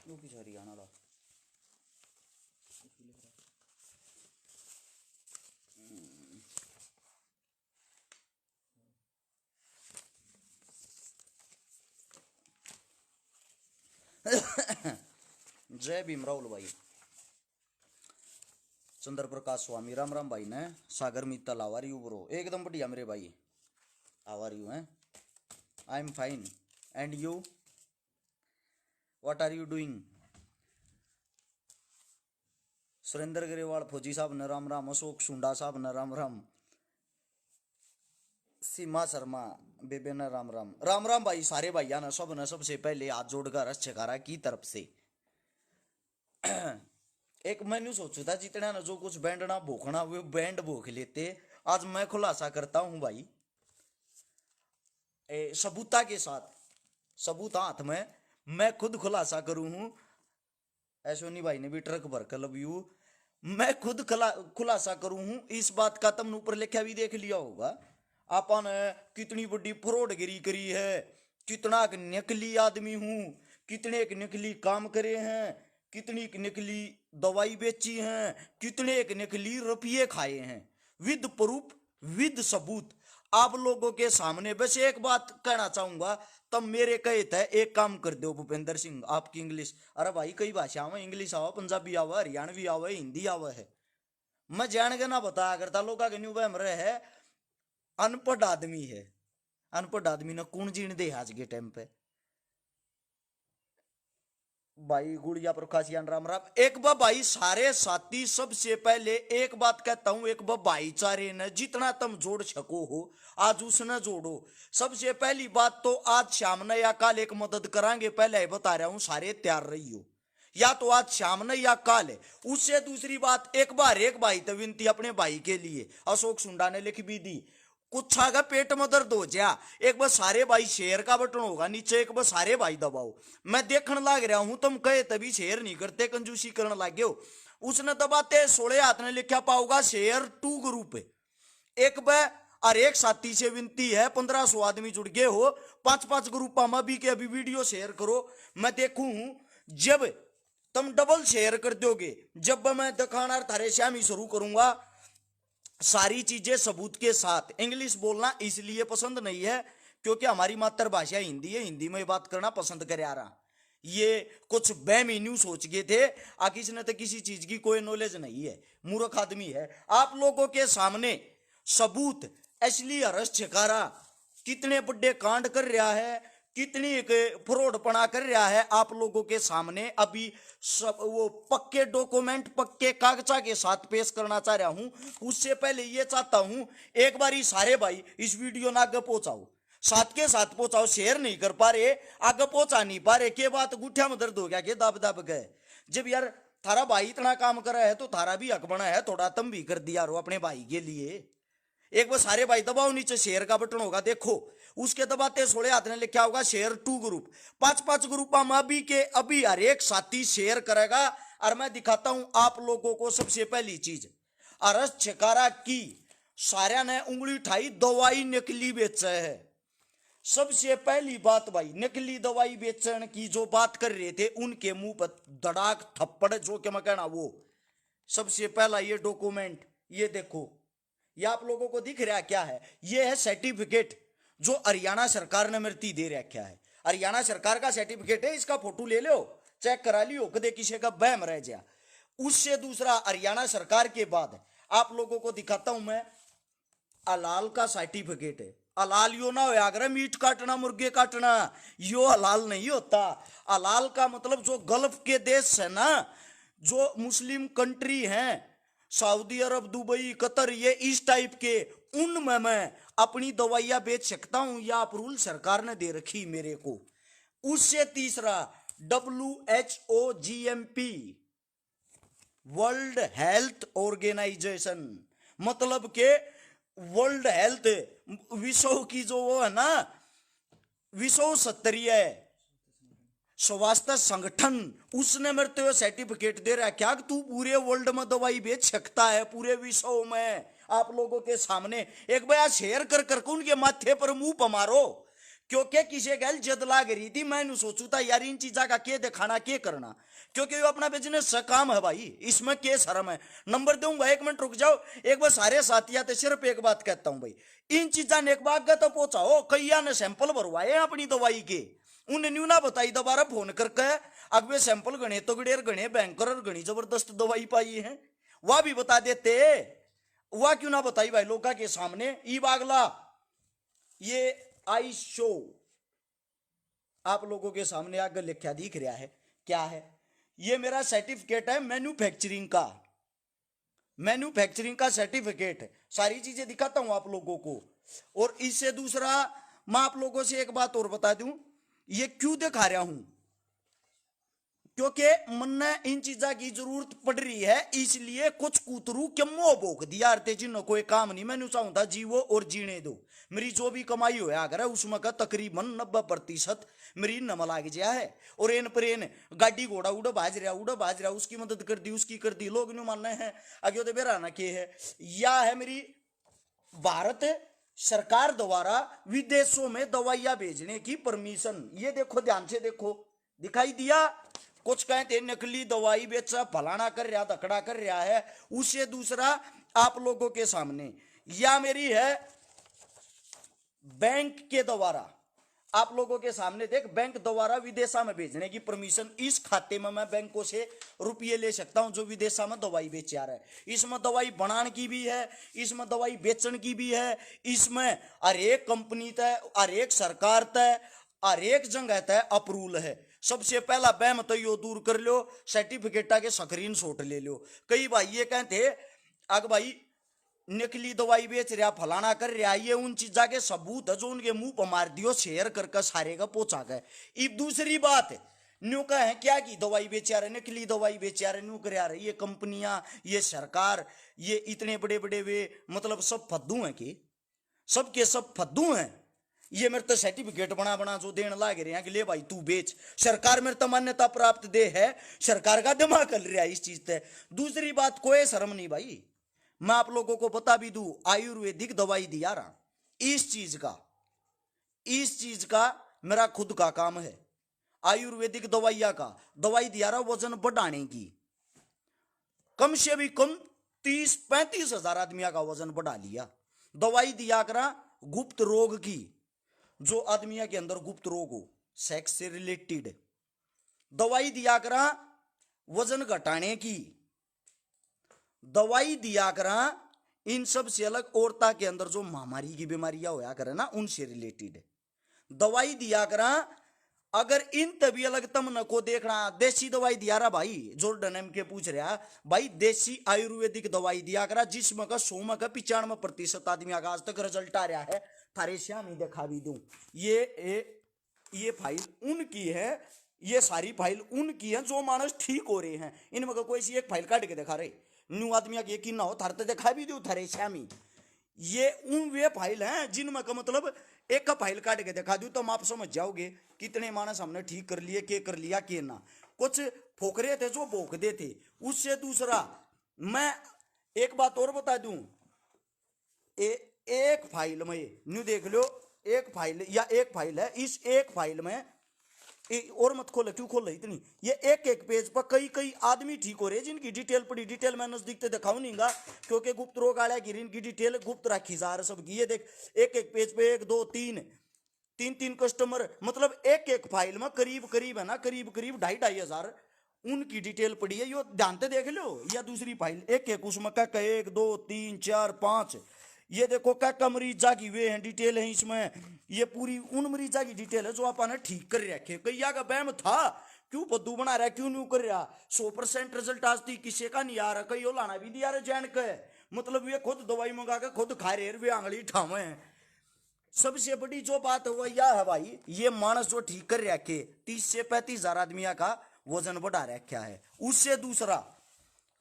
वो किस हरियाणा ला जय भीम राहुल भाई, चंद्र प्रकाश स्वामी, राम राम भाई ने, सागर मित्तल आवार यू ब्रो, एकदम बढ़िया मेरे भाई, आवार यू हैं, I am fine and you, what are you doing. Surender Grewal फौजी साहब ने राम राम, अशोक सुंडा साहब ने राम राम, सीमा शर्मा बेबे ने राम राम, राम राम भाई सारे भाइया ने, सब ने सबसे पहले हाथ जोड़कर अच्छेकारा की तरफ से एक मैंने सोचा था जितना ना जो कुछ बैंडना भूखना वो बैंड भूख लेते। आज मैं खुलासा करता हूं भाई, सबूता के साथ, सबूत हाथ में, मैं खुद खुलासा करूं हूं। ऐशोनी भाई ने भी ट्रक भर कर लव यू, मैं खुद खुलासा करूं हूं इस बात का। तुमने ऊपर लिखा भी देख लिया होगा, आपन कितनी बड़ी फ्रॉडगिरी करी है, कितना नकली आदमी हूं, कितने एक नकली काम करे हैं, कितनी एक नकली दवाई बेची हैं, कितने एक नकली रुपये खाए हैं, विद प्रूफ विद सबूत आप लोगों के सामने। बस एक बात कहना चाहूंगा, तब मेरे कहे थे एक काम कर दो भूपेंद्र सिंह, आपकी इंग्लिश, अरे भाई कई भाषा में इंग्लिश आवा, पंजाबी आवा, हरियाणवी आवा, हिंदी आवा है, मैं जान के ना बताया करता लोग के न्यू बहम रहे है। अनपढ़ आदमी है, अनपढ़ आदमी ने कौन जीण दे आज के टाइम पे। भाई गुड़िया प्रकाशियान राम राम, एक बार भाई सारे साथी, सबसे पहले एक बात कहता हूं, एक बार भाईचारे ने जितना तुम जोड़ सको हो आज उसने जोड़ो। सबसे पहली बात तो आज शाम ने या कल एक मदद करांगे, पहले ही बता रहा हूं, सारे तैयार रहियो, या तो आज शाम ने या कल है। उससे दूसरी बात, एक बार एक भाई तो विनती अपने भाई के लिए, अशोक सुंडा ने लिख भी दी, कुछ का पेट में दर्द हो जा, एक बार सारे भाई शेयर का बटन होगा नीचे, एक बार सारे भाई दबाओ। मैं देखने लग रहा हूं तुम कहे तभी शेयर नहीं करते, कंजूसी करने लगे हो। उसने दबाते 16 हाथ ने लिखा पाओगा शेयर 2 ग्रुप है, एक बार और एक साथी से विनती है 1500 आदमी जुड़ गए हो, 5-5 ग्रुप में भी के अभी वीडियो शेयर करो। मैं देखूं जब तुम डबल शेयर कर दोगे, जब मैं दिखाना थारे श्याम ही शुरू करूंगा सारी चीजें सबूत के साथ। इंग्लिश बोलना इसलिए पसंद नहीं है क्योंकि हमारी मातृभाषा हिंदी है, हिंदी में बात करना पसंद करे आ रहा। ये कुछ बेमीनिंग सोच गए थे, किसी तो किसी चीज की कोई नॉलेज नहीं है, मूर्ख आदमी है। आप लोगों के सामने सबूत, असली हर्ष छकारा कितने बड़े कांड कर रहा है, कितनी फ्रॉडपना कर रहा है, आप लोगों के सामने अभी सब वो पक्के डॉक्यूमेंट पक्के कागजा के साथ पेश करना चाह रहा हूं। उससे पहले ये चाहता हूं एक बारी सारे भाई इस वीडियो ना आगे पहुंचाओ, साथ के साथ पहुंचाओ, शेयर नहीं कर पा रहे, आगे पहुंचा नहीं पा रहे, के बात गुठिया में दर्द हो गया के दब दब गए। जब यार थारा भाई इतना काम कर रहा है तो थारा भी हक बना है, थोड़ा तुम भी कर दिया रो अपने भाई के लिए। एक बार सारे भाई दबाओ, नीचे शेयर का बटन होगा देखो, उसके दबाते 16 हाथ ने लिखा होगा शेयर 2 ग्रुप, 5-5 ग्रुप में अभी के अभी हर एक साथी शेयर करेगा। और मैं दिखाता हूं आप लोगों को सबसे पहली चीज, अरस छकारा की सारे ने उंगली उठाई, दवाई नकली बेच है। सबसे पहली बात भाई, नकली दवाई बेचने की जो बात कर रहे थे उनके मुंह पर धड़ाक थप्पड़ जो के मैं कहना वो। सबसे पहला ये डॉक्यूमेंट, ये देखो, ये आप लोगों को दिख रहा क्या है, ये है सर्टिफिकेट जो हरियाणा सरकार ने मृत्यु दे रखा है, हरियाणा सरकार का सर्टिफिकेट है, इसका फोटो ले लो, चेक करा लियो, कदे किसी का बहम रह जा। उससे दूसरा हरियाणा सरकार के बाद आप लोगों को दिखाता हूं मैं, हलाल का सर्टिफिकेट है। हलाल यो ना हो अगर मीट काटना मुर्गे काटना, यो हलाल नहीं होता। हलाल का मतलब जो गल्फ के देश है ना, जो मुस्लिम कंट्री हैं, सऊदी अरब, दुबई, कतर, ये इस टाइप के उनमें मैं अपनी दवाइयां बेच सकता हूं या अप्रूवल सरकार ने दे रखी मेरे को। उससे तीसरा WHO GMP, World Health Organization, मतलब के वर्ल्ड हेल्थ, विश्व की जो वो है ना, विश्व स्तरीय स्वास्थ्य संगठन, उसने मेरे को सर्टिफिकेट दे रहा है क्या कि तू पूरे वर्ल्ड में दवाई बेच सकता है, पूरे विश्व में। आप लोगों के सामने एक बार शेयर कर कर उनके माथे पर मुंह पर मारो, क्योंकि किसी गैल जद लाग रही थी, मैं सोचू था यार इन चीजा का के दिखाना के करना, क्योंकि वो अपना बिजनेस से काम है भाई, इसमें के शर्म है। नंबर दूंगा, 1 मिनट रुक जाओ। एक बार सारे साथिया तो सिर्फ एक बात कहता हूं भाई, इन चीजा ने एक बाग तो पहुंचाओ, कैया ने सैंपल भरवाए अपनी दवाई के, उन्हें न्यू ना बताई दोबारा फोन करके अगवे सैंपल गणे तो गडेर गणे बैंकर और गणी जबरदस्त दवाई पाई है, वह भी बता देते, वह क्यों ना बताई भाई लोगों के सामने। ई बागला ये आई शो आप लोगों के सामने आगे लिखा दिख रहा है, क्या है ये? मेरा सर्टिफिकेट है मैन्युफैक्चरिंग का, मैन्युफैक्चरिंग का सर्टिफिकेट, सारी चीजें दिखाता हूं आप लोगों को। और इससे दूसरा मैं आप लोगों से एक बात और बता दूं, ये क्यों दिखा रहा हूं, क्योंकि मन इन चीजा की जरूरत पड़ रही है, इसलिए कुछ कूतरू के मुंह भोक दिया थे जिन्हों कोई काम नहीं। मैंने चाहूंगा जीवो और जीने दो, मेरी जो भी कमाई हो अगर उसमें का तकरीबन 90% मेरी नम लाग गया है। और एन पर एन गाड़ी घोड़ा उड़ बाज रहा, उसकी मदद कर दी, उसकी कर दी, लोग नहीं मान रहे हैं आगे तो बेरा ना के है। या है मेरी भारत सरकार द्वारा विदेशों में दवाइयां भेजने की परमिशन, ये देखो ध्यान से देखो, दिखाई दिया। कुछ कहते नकली दवाई बेचा, फलाना कर रहा, धकड़ा कर रहा है। उससे दूसरा आप लोगों के सामने या मेरी है बैंक के द्वारा, आप लोगों के सामने देख, बैंक द्वारा विदेशा में भेजने की परमिशन, इस खाते में मैं बैंकों से रुपये ले सकता हूं जो विदेशा में दवाई बेच आ रहा है। इसमें दवाई बनाने की भी है, इसमें दवाई बेचने की भी है, इसमें हर एक कंपनी तय, हर एक सरकार तय, हर एक जगह तय अप्रूवल है। सबसे पहला बैम तो यो दूर कर लो, सर्टिफिकेटा के स्क्रीन शॉट ले लो। कई भाई ये कहते अग भाई नकली दवाई बेच रहा, फलाना कर रहा, ये उन चीजा के सबूत है जो उनके मुंह पर मार दियो, शेयर करके सारे का पहुंचा गए। अब दूसरी बात है, न्यू का है क्या कि दवाई बेचा रहे, नकली दवाई बेचा रहे, न्यू कर रहे, ये कंपनियां, ये सरकार, ये इतने बड़े बड़े वे मतलब सब फद्दू हैं कि सबके सब फद्दू हैं। ये मेरे तो सर्टिफिकेट बना बना जो देने लाग रहे हैं कि ले भाई तू बेच, सरकार मेरे तो मान्यता प्राप्त दे है, सरकार का दिमाग कर रहा है इस चीज से। दूसरी बात, कोई शर्म नहीं भाई, मैं आप लोगों को बता भी दूं, आयुर्वेदिक दवाई दिया रहा, इस चीज का मेरा खुद का काम है, आयुर्वेदिक दवाइया का दवाई दिया रहा, वजन बढ़ाने की, कम से भी कम 30-35 हजार आदमियों का वजन बढ़ा लिया। दवाई दिया करा गुप्त रोग की, जो आदमियों के अंदर गुप्त रोग हो, सेक्स से रिलेटेड। दवाई दिया करा वजन घटाने की, दवाई दिया करा इन सब से अलग औरता के अंदर जो महामारी की बीमारियां होया करे ना, उनसे रिलेटेड दवाई दिया करा। अगर इन तभी अलग तम न को देखना, देसी दवाई दिया रहा भाई, जॉर्डन एम के पूछ रहा भाई, देसी आयुर्वेदिक दवाई दिया करा जिसमें का 100 में का 95% आदमी का आज तक रिजल्ट आ रहा है। थारे श्याम ही दिखा भी दूं, ये फाइल उनकी है, ये सारी फाइल उनकी है जो मानस ठीक हो रहे हैं। इनमें का कोई सी एक फाइल काट के दिखा रहे, न्यू आदमी की यकीन ना हो थारे तो दिखा भी दू थारे श्यामी। ये उन वे फाइल हैं जिनमें का मतलब एक का फाइल काट के दिखा दूं तो आप समझ जाओगे कितने मानस हमने ठीक कर लिए, के कर लिया के ना। कुछ फोकरे थे जो भोंक दे थे। उससे दूसरा मैं एक बात और बता दूं, एक फाइल में न्यू देख लो, एक फाइल या एक फाइल है, इस एक फाइल में और मत खोले, क्यों खोल रही इतनी, ये एक एक पेज पर कई कई आदमी ठीक हो रहे हैं जिनकी डिटेल पड़ी, डिटेल मैं नजदीक से दिखाऊं नहींगा क्योंकि गुप्त रोग आया गिरी, इनकी डिटेल गुप्त रखी जा रही सबकी। ये देख एक एक पेज पे 1 2 3 कस्टमर, मतलब एक एक फाइल में करीब करीब है ना, करीब करीब 2,500 हजार उनकी डिटेल पड़ी है। यो ध्यान से देख लो, या दूसरी फाइल एक एक उसमें क्या 1 2 3 4 5, ये देखो क्या मरीजा की वे हैं डिटेल है इसमें, ये पूरी उन मरीजा की डिटेल है जो आपने ठीक कर रखे। कैया का बैम था, क्यों पद्दू बना रहा है, क्यों नहीं कर रहा, 100% रिजल्ट आज तक किसी का नहीं आ रहा, कई लाना भी दिया रहे जैन के मतलब ये खुद दवाई मंगा के खुद खा रहे हैं, वे आंगली ठावे हैं। सबसे बड़ी जो बात है वो यह है भाई, ये मानस जो ठीक कर रखे 30 से 35,000 आदमियों का वजन बढ़ा रखा है। उससे दूसरा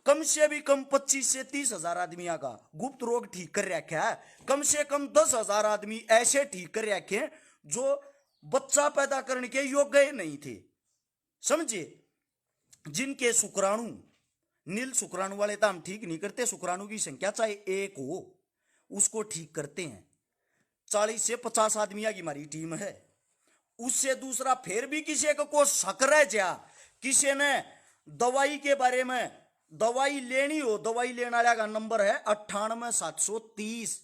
कम से भी कम 25 से 30,000 आदमियों का गुप्त रोग ठीक कर रखा है। कम से कम 10,000 आदमी ऐसे ठीक कर रखे जो बच्चा पैदा करने के योग्य नहीं थे, समझे, जिनके शुक्राणु नील शुक्राणु वाले तो हम ठीक नहीं करते, शुक्राणु की संख्या चाहे एक हो उसको ठीक करते हैं। 40 से 50 आदमियों की हमारी टीम है। उससे दूसरा फिर भी किसी को शक रह जा, किसी ने दवाई के बारे में दवाई लेनी हो, दवाई लेने वाले का नंबर है 98,730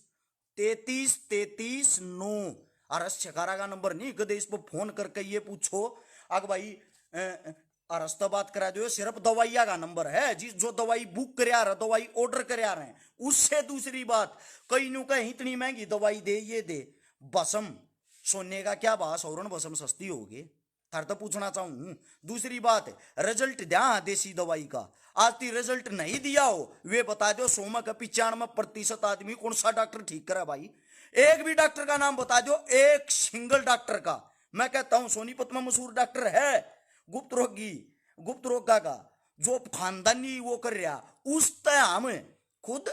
33,33,9। अरस छकारा का नंबर नहीं, कदे इस पर फोन करके ये पूछो अग भाई अरस्ता बात करा दो, सिर्फ दवाइया का नंबर है जिस जो दवाई बुक कर रहे, दवाई ऑर्डर कर रहे हैं। उससे दूसरी बात, कई नु कहीं इतनी महंगी दवाई दे, ये दे बसम सोने का क्या भाव, सौरण बसम सस्ती होगी, थार तो पूछना चाहूं। दूसरी बात रिजल्ट ध्यान देसी दवाई का, आज ती रिजल्ट नहीं दिया हो वे बता दो 100 का 95% आदमी कौन सा डॉक्टर ठीक करा भाई, एक भी डॉक्टर का नाम बता दो, एक सिंगल डॉक्टर का। मैं कहता हूं सोनीपत में मशहूर डॉक्टर है गुप्त रोग का जो खानदानी वो कर रहा, उस तय हम खुद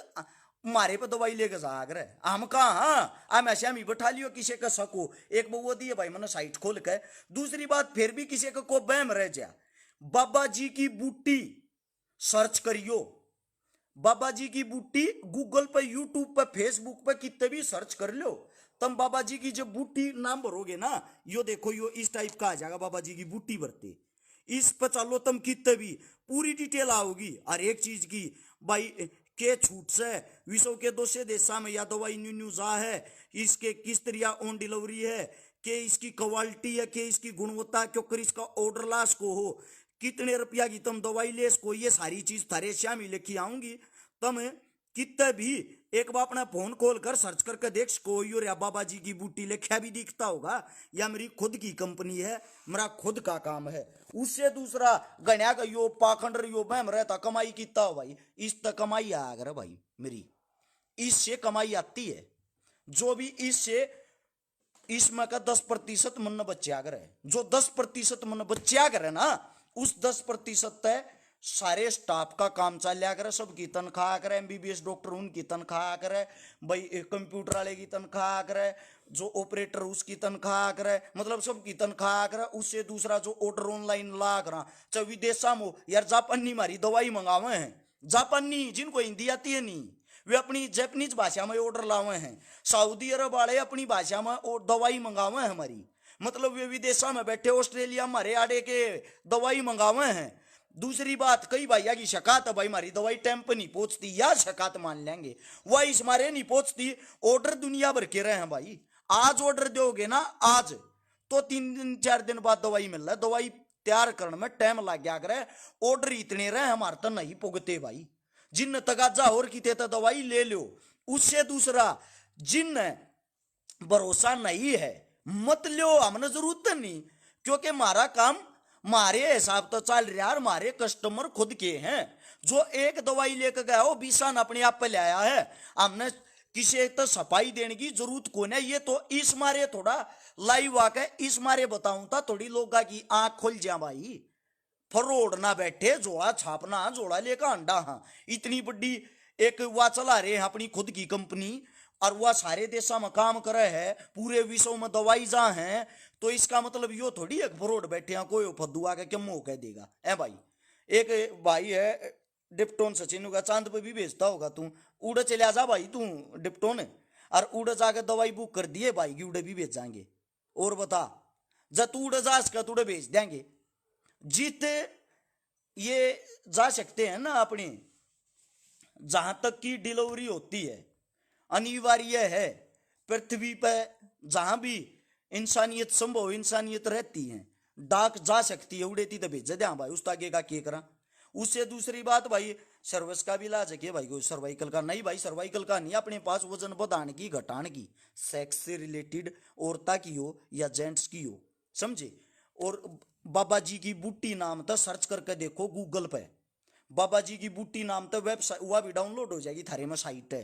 मारे पे दवाई लेके जा रहे हम कहा, हम ऐसे हम ही बैठा लियो किसी का सको एक वो दिए भाई मैंने साइट खोल के। दूसरी बात फिर भी किसी को बहम रह जा, बाबा जी की बूटी सर्च करियो, बाबा जी की बूटी गूगल पे यूट्यूब पे फेसबुक पे कितने भी सर्च कर लो, तुम बाबा जी की जब बूटी नाम भरोगे ना, यो देखो यो इस टाइप का आ जाएगा, बाबा जी की बूटी भरते इस पर चलो तुम कितने भी पूरी डिटेल आओगी हर एक चीज की भाई, के छूट से विश्व के दूसरे देशों में या दवाई न्यू जा है, इसके किस तरह ऑन डिलीवरी है, के इसकी क्वालिटी है, के इसकी गुणवत्ता, क्योंकि इसका ऑर्डर लास को हो, कितने रुपया की तुम दवाई ले इसको, ये सारी चीज थारे श्याम ही लेके आऊंगी। तुम कितने भी एक बार अपना फोन कॉल कर सर्च करके देख सको, यो बाबा जी की बूटी लिखा भी दिखता होगा, या मेरी खुद की कंपनी है, मेरा खुद का काम है। उससे दूसरा गण्या का यो पाखंड यो बहम रहता कमाई कितना हो भाई, इस तक कमाई आ गया भाई मेरी, इससे कमाई आती है, जो भी इससे इसमें का 10% मन बच्चे आगर है, जो 10% मन बच्चे आगर है ना, उस 10% तय सारे स्टाफ का काम चल लिया करे, सबकी तनख्वाह करे, एमबीबीएस डॉक्टर उनकी तनख्वाह करे भाई, कंप्यूटर वाले की तनख्वाह करे, जो ऑपरेटर उसकी तनख्वाह करे, मतलब सबकी तनख्वाह करे। उससे दूसरा जो ऑर्डर ऑनलाइन ला करा, चाहे विदेशा में यार, जापानी हमारी दवाई मंगावे हैं, जापानी जिनको हिंदी आती है नहीं वे अपनी जापानीज भाषा में ऑर्डर लावे हैं, सऊदी अरब वाले अपनी भाषा में दवाई मंगावे हैं हमारी, मतलब वे विदेशों में बैठे ऑस्ट्रेलिया हमारे आड़े के दवाई मंगावे हैं। दूसरी बात, कई भैया की शिकायत है भाई हमारी दवाई टाइम पर नहीं पहुंचती, या शिकायत मान लेंगे वही इस मारे नहीं पहुंचती, ऑर्डर दुनिया भर के रहे हैं भाई, आज ऑर्डर दोगे ना आज तो 3-4 दिन बाद दवाई मिल रहा है, दवाई तैयार करने में टाइम लग गया करे, ऑर्डर इतने रहे हमारे तो नहीं पुगते भाई, जिन तगाजा और की तो दवाई ले लो। उससे दूसरा, जिन भरोसा नहीं है मत लो, हमने जरूरत नहीं, क्योंकि हमारा काम मारे हिसाब तो चल रहा है, हमारे कस्टमर खुद के हैं, जो एक दवाई लेकर गया हो 20 अपने आप पे ले आया है, हमने किसी तो सफाई देने की जरूरत को नहीं। ये तो इस मारे थोड़ा लाइव आके इस मारे बताऊं था, थोड़ी लोग की आंख खुल जा भाई, फरोड ना बैठे जोड़ा छापना जोड़ा लेकर अंडा, हाँ इतनी बड़ी एक वह चला रहे हैं अपनी खुद की कंपनी, और वह सारे देशों में काम करे है, पूरे विश्व में दवाई जा है, तो इसका मतलब यो थोड़ी एक फरोड बैठे हैं, कोई फद्दू आके क्या मुंह कह देगा। ए भाई एक भाई है डिप्टोन सचिन का, चांद पे भी भेजता होगा तू, उड़े चले जा भाई तू डिप्टोन, और उड़े जाके दवाई बुक कर दिए भाई की उड़े भी भेज जाएंगे, और बता जब तू उड़े जा इसका तुड़े भेज देंगे, जीते ये जा सकते हैं ना अपने, जहां तक की डिलीवरी होती है अनिवार्य है पृथ्वी पर, जहां भी इंसानियत संभव इंसानियत रहती है, डाक जा सकती है, उड़ेती तो भेज दे भाई, उस आगे का के करा। उससे दूसरी बात भाई, सर्विस का भी इलाज है भाई, कोई सर्वाइकल का नहीं भाई, सर्वाइकल का नहीं, अपने पास वजन बढ़ाने की घटाने की, सेक्स से रिलेटेड औरता की हो या जेंट्स की हो, समझे। और बाबा जी की बूटी नाम था, सर्च करके देखो गूगल पे, बाबा जी की बूटी नाम तो वेबसाइट वह भी डाउनलोड हो जाएगी, थारे में साइट है,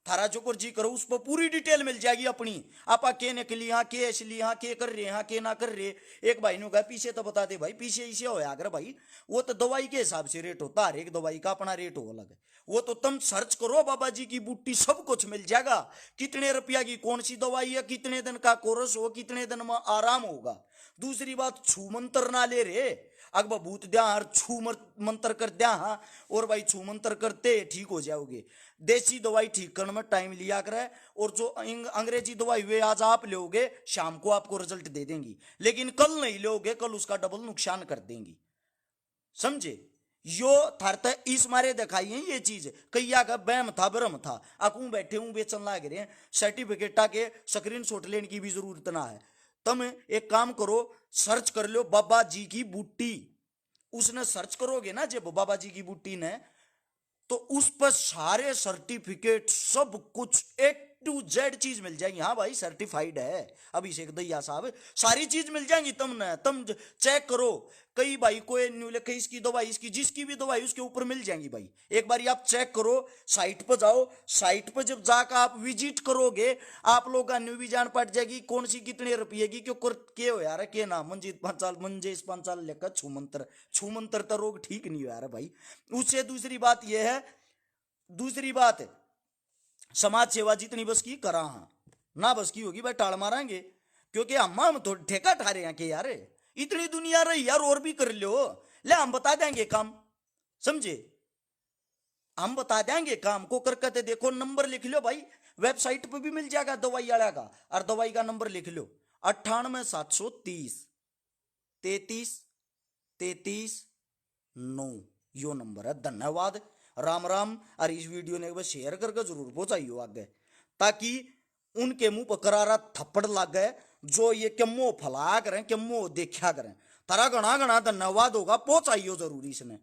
थारा जो कर जी करो उस पर पूरी डिटेल मिल जाएगी अपनी। आपा के निकली यहाँ के इसलिए यहाँ के कर रहे यहाँ के ना कर रहे। एक भाई ने कहा पीछे तो बता दे भाई, पीछे इसे होया अगर भाई, वो तो दवाई के हिसाब से रेट होता, हर एक दवाई का अपना रेट हो अलग है। वो तो तुम सर्च करो बाबा जी की बूटी, सब कुछ मिल जाएगा। कितने रुपया की कौन सी दवाई है, कितने दिन का कोर्स हो, कितने दिन में आराम होगा। दूसरी बात, छू मंत्र ना ले रे, अकबर भूत द्या हर छू मंत्र कर द्या, हाँ और भाई छू मंत्र करते ठीक हो जाओगे। देसी दवाई ठीक करने में टाइम लिया करे, और जो अंग्रेजी दवाई वे आज आप लोगे शाम को आपको रिजल्ट दे देंगी, लेकिन कल नहीं लोगे, कल उसका डबल नुकसान कर देंगी, समझे। यो थारते इस मारे दिखाई है ये चीज, कैया का बैम था भ्रम था, अकू बैठे हूं बेचन लाग रहे हैं, सर्टिफिकेटा के स्क्रीन शॉट लेने की भी जरूरत ना है। तुम एक काम करो, सर्च कर लो बाबा जी की बूटी, उसने सर्च करोगे ना जब बाबा जी की बूटी ने, तो उस पर सारे सर्टिफिकेट सब कुछ A to Z चीज मिल जाएगी। हाँ भाई सर्टिफाइड है अभिषेक दैया साहब, सारी चीज मिल जाएंगी तुमने, तुम चेक करो। कई भाई कोई न्यू लिखे इसकी दवाई, इसकी जिसकी भी दवाई उसके ऊपर मिल जाएंगी भाई, एक बार आप चेक करो, साइट पर जाओ, साइट पर जब जाकर आप विजिट करोगे, आप लोग का न्यू भी जान पड़ जाएगी कौन सी कितने रुपये की, क्यों के हो यार के नाम मंजीत पंचाल मंजेश पंचाल लेकर छू मंत्र तो रोग ठीक नहीं हो यार भाई। उससे दूसरी बात यह है, दूसरी बात है, समाज सेवा जितनी बस की करा, हाँ ना बस की होगी भाई टाल मारेंगे, क्योंकि हम तो ठेका ठा रहे हैं कि यार इतनी दुनिया रही यार और भी कर लो, ले हम बता देंगे काम, समझे, हम बता देंगे काम को करके। देखो नंबर लिख लो भाई, वेबसाइट पे भी मिल जाएगा दवाई वाला का, और दवाई का नंबर लिख लो 98 730 33 33 9, यो नंबर है। धन्यवाद, राम राम। और इस वीडियो ने एक बार शेयर करके जरूर पहुंचाइयो आगे, ताकि उनके मुंह पर करारा थप्पड़ लग गए जो ये क्यों फैला करें, क्यों देखा करें। तारा घना घना धन्यवाद होगा, पहुंचाइयो जरूरी इसने।